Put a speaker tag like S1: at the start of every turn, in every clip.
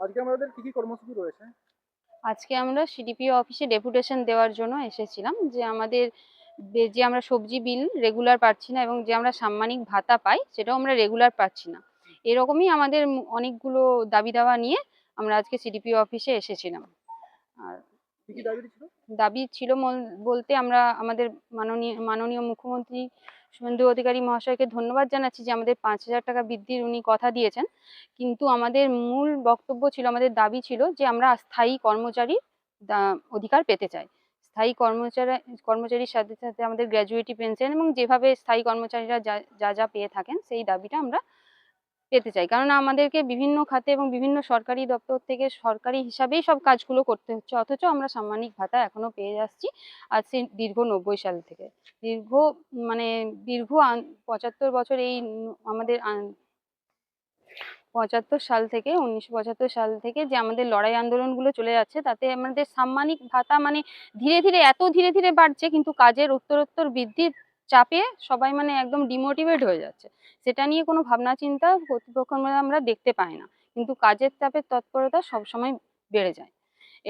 S1: আজকে আমাদের কি কর্মসূচি রয়েছে?
S2: আজকে আমরা সিডিপিও অফিসে ডেপুটেশন দেওয়ার জন্য এসেছিলাম যে আমাদের যে আমরা সবজি বিল রেগুলার পাচ্ছি না এবং যে আমরা সাম্মানিক ভাতা পাই সেটাও আমরা রেগুলার পাচ্ছি না। এরকমই আমাদের অনেকগুলো দাবি দাওয়া নিয়ে আমরা আজকে সিডিপিও অফিসে এসেছিলাম। আর
S1: কি দাবি ছিল?
S2: দাবি ছিল বলতে আমরা আমাদের মাননীয় মুখ্যমন্ত্রী শুভেন্দু অধিকারী মহাশয়কে ধন্যবাদ জানাচ্ছি যে আমাদের 5,000 টাকা বৃদ্ধির উনি কথা দিয়েছেন, কিন্তু আমাদের মূল বক্তব্য ছিল, আমাদের দাবি ছিল যে আমরা স্থায়ী কর্মচারীর অধিকার পেতে চাই। স্থায়ী কর্মচারীর সাথে সাথে আমাদের গ্র্যাজুয়েটি পেনশন এবং যেভাবে স্থায়ী কর্মচারীরা যা যা যা পেয়ে থাকেন সেই দাবিটা আমরা পেতে চাই। কারণ আমাদেরকে বিভিন্ন খাতে এবং বিভিন্ন সরকারি দপ্তর থেকে সরকারি হিসাবেই সব কাজগুলো করতে হচ্ছে, অথচ আমরা সাম্মানিক ভাতা এখনো পেয়ে যাচ্ছি আজ সেই দীর্ঘ 90 সাল থেকে। দীর্ঘ মানে দীর্ঘ 75 বছর এই আমাদের 75 সাল থেকে 1975 সাল থেকে যে আমাদের লড়াই আন্দোলনগুলো চলে যাচ্ছে, তাতে আমাদের সাম্মানিক ভাতা মানে ধীরে ধীরে ধীরে ধীরে বাড়ছে, কিন্তু কাজের উত্তরোত্তর বৃদ্ধির চাপে সবাই মানে একদম ডিমোটিভেট হয়ে যাচ্ছে। সেটা নিয়ে কোনো ভাবনা চিন্তা কর্তৃপক্ষের মধ্যে আমরা দেখতে পাই না, কিন্তু কাজের চাপের তৎপরতা সবসময় বেড়ে যায়।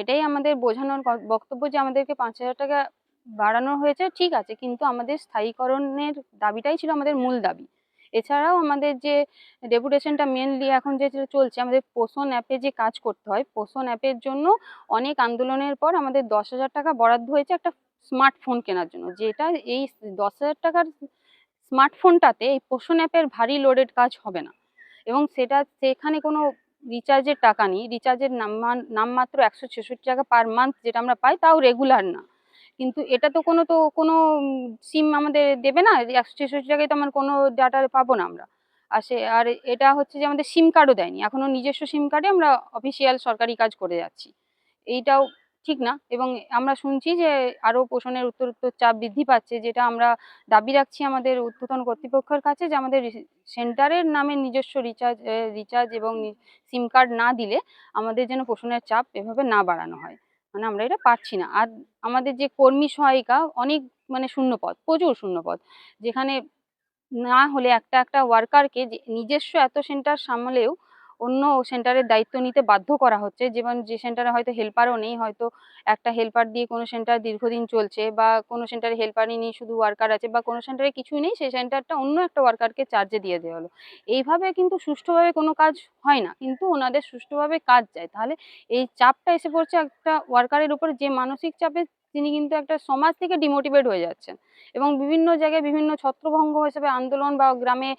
S2: এটাই আমাদের বোঝানোর বক্তব্য যে আমাদেরকে 5,000 টাকা বাড়ানো হয়েছে ঠিক আছে, কিন্তু আমাদের স্থায়ীকরণের দাবিটাই ছিল আমাদের মূল দাবি। এছাড়াও আমাদের যে ডেপুটেশনটা মেনলি এখন যে চলছে, আমাদের পোষণ অ্যাপে যে কাজ করতে হয়, পোষণ অ্যাপের জন্য অনেক আন্দোলনের পর আমাদের 10,000 টাকা বরাদ্দ হয়েছে একটা স্মার্টফোন কেনার জন্য, যেটা এই 10,000 টাকার স্মার্টফোনটাতে এই পোষণ অ্যাপের ভারী লোডেড কাজ হবে না, এবং সেখানে কোনো রিচার্জের টাকা নেই। রিচার্জের নামমাত্র 166 টাকা পার মান্থ যেটা আমরা পাই, তাও রেগুলার না। কিন্তু এটা তো কোনো সিম আমাদের দেবে না, 166 টাকায় তো আমার কোনো ডাটা পাবো না আমরা। আর এটা হচ্ছে যে আমাদের সিম কার্ডও দেয়নি এখনো, নিজস্ব সিম কার্ডে আমরা অফিসিয়াল সরকারি কাজ করে যাচ্ছি। এইটাও ঠিক না, এবং আমরা শুনছি যে আরো পোষণের উত্তরোত্তর চাপ বৃদ্ধি পাচ্ছে, যেটা আমরা দাবি রাখছি আমাদের ঊর্ধ্বতন কর্তৃপক্ষের কাছে যে আমাদের সেন্টারের নামে নিজস্ব রিচার্জ এবং সিম কার্ড না দিলে আমাদের যেন পোষণের চাপ এভাবে না বাড়ানো হয়। মানে আমরা এটা পারছি না। আর আমাদের যে কর্মী সহায়িকা অনেক মানে শূন্যপদ, প্রচুর শূন্যপদ, যেখানে না হলে একটা একটা ওয়ার্কারকে নিজস্ব এত সেন্টার সামলেও অন্য সেন্টারের দায়িত্ব নিতে বাধ্য করা হচ্ছে। যেমন যে সেন্টারে হয়তো হেল্পারও নেই, হয়তো একটা হেল্পার দিয়ে কোনো সেন্টার দীর্ঘদিন চলছে, বা কোনো সেন্টারে হেল্পারই নেই, শুধু ওয়ার্কার আছে, বা কোনো সেন্টারে কিছুই নেই, সেই সেন্টারটা অন্য একটা ওয়ার্কারকে চার্জে দিয়ে দেওয়া হলো। এইভাবে কিন্তু সুষ্ঠুভাবে কোনো কাজ হয় না, কিন্তু ওনাদের সুষ্ঠুভাবে কাজ চাই। তাহলে এই চাপটা এসে পড়ছে একটা ওয়ার্কারের উপর, যে মানসিক চাপে তিনি কিন্তু একটা সমাজ থেকে ডিমোটিভেট হয়ে যাচ্ছেন, এবং বিভিন্ন জায়গায় বিভিন্ন ছত্রভঙ্গ হিসেবে আন্দোলন বা গ্রামে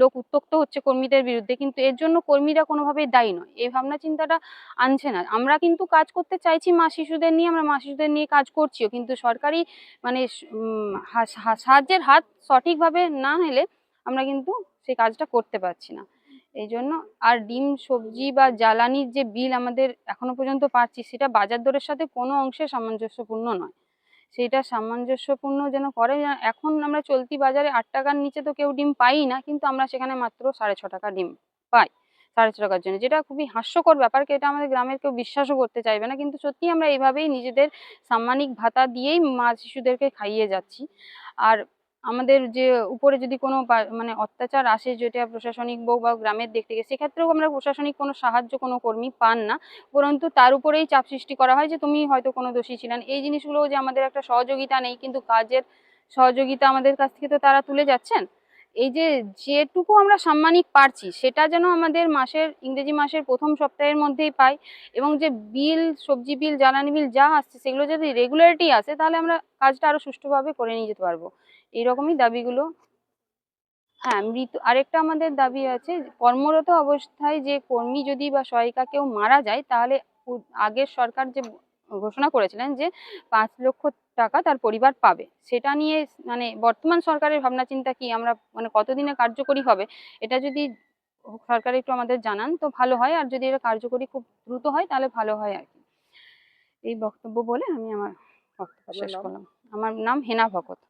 S2: লোক উত্ত্যক্ত হচ্ছে কর্মীদের বিরুদ্ধে, কিন্তু এর জন্য কর্মীরা কোনোভাবেই দায়ী নয়। এই ভাবনা চিন্তাটা আনছে না। আমরা কিন্তু কাজ করতে চাইছি মা শিশুদের নিয়ে, আমরা মা শিশুদের নিয়ে কাজ করছিও, কিন্তু সরকারি মানে সাহায্যের হাত সঠিকভাবে না এলে আমরা কিন্তু সেই কাজটা করতে পারছি না। এই জন্য আর ডিম সবজি বা জ্বালানির যে বিল আমাদের এখনো পর্যন্ত পাচ্ছি, সেটা বাজার দরের সাথে কোনো অংশে সামঞ্জস্যপূর্ণ নয়। সেইটা সামঞ্জস্যপূর্ণ যেন করে। এখন আমরা চলতি বাজারে 8 টাকার নিচে তো কেউ ডিম পাই না, কিন্তু আমরা সেখানে মাত্র 6.5 টাকা ডিম পাই 6.5 টাকার জন্য, যেটা খুবই হাস্যকর ব্যাপার। এটা আমাদের গ্রামের কেউ বিশ্বাসও করতে চাইবে না, কিন্তু সত্যি আমরা এইভাবেই নিজেদের সাম্মানিক ভাতা দিয়েই মা শিশুদেরকে খাইয়ে যাচ্ছি। আর আমাদের যে উপরে যদি কোনো মানে অত্যাচার আসে, যেটা প্রশাসনিক হোক বা গ্রামের দিক থেকে, সেক্ষেত্রেও আমরা প্রশাসনিক কোনো সাহায্য কোনো কর্মী পান না, উপরন্তু তার উপরেই চাপ সৃষ্টি করা হয় যে তুমি হয়তো কোনো দোষী ছিলেন। এই জিনিসগুলো যে আমাদের একটা সহযোগিতা নেই, কিন্তু কাজের সহযোগিতা আমাদের কাছ থেকে তো তারা তুলে যাচ্ছেন। এই যে যেটুকু আমরা সাম্মানিক পারছি সেটা যেন আমাদের ইংরেজি মাসের প্রথম সপ্তাহের মধ্যেই পাই, এবং যে বিল সবজি বিল জ্বালানি বিল যা আসছে সেগুলো যদি রেগুলারিটি আসে, তাহলে আমরা কাজটা আরো সুষ্ঠুভাবে করে নিয়ে যেতে পারবো। এইরকমই দাবিগুলো। হ্যাঁ, আরেকটা আমাদের দাবি আছে, কর্মরত অবস্থায় যে কর্মী যদি বা সহায়িকা কেউ মারা যায়, তাহলে আগের সরকার যে ঘোষণা করেছিলেন যে 5 লক্ষ টাকা তার পরিবার পাবে, সেটা নিয়ে মানে বর্তমান সরকারের ভাবনা চিন্তা কি, আমরা মানে কতদিনে কার্যকরী হবে, এটা যদি সরকার একটু আমাদের জানান তো ভালো হয়। আর যদি এটা কার্যকরী খুব দ্রুত হয় তাহলে ভালো হয় আর কি। এই বক্তব্য বলে আমি আমার বক্তব্য
S1: আপনার
S2: শেষ
S1: নাম?
S2: করলাম। আমার নাম হেনা ভকত।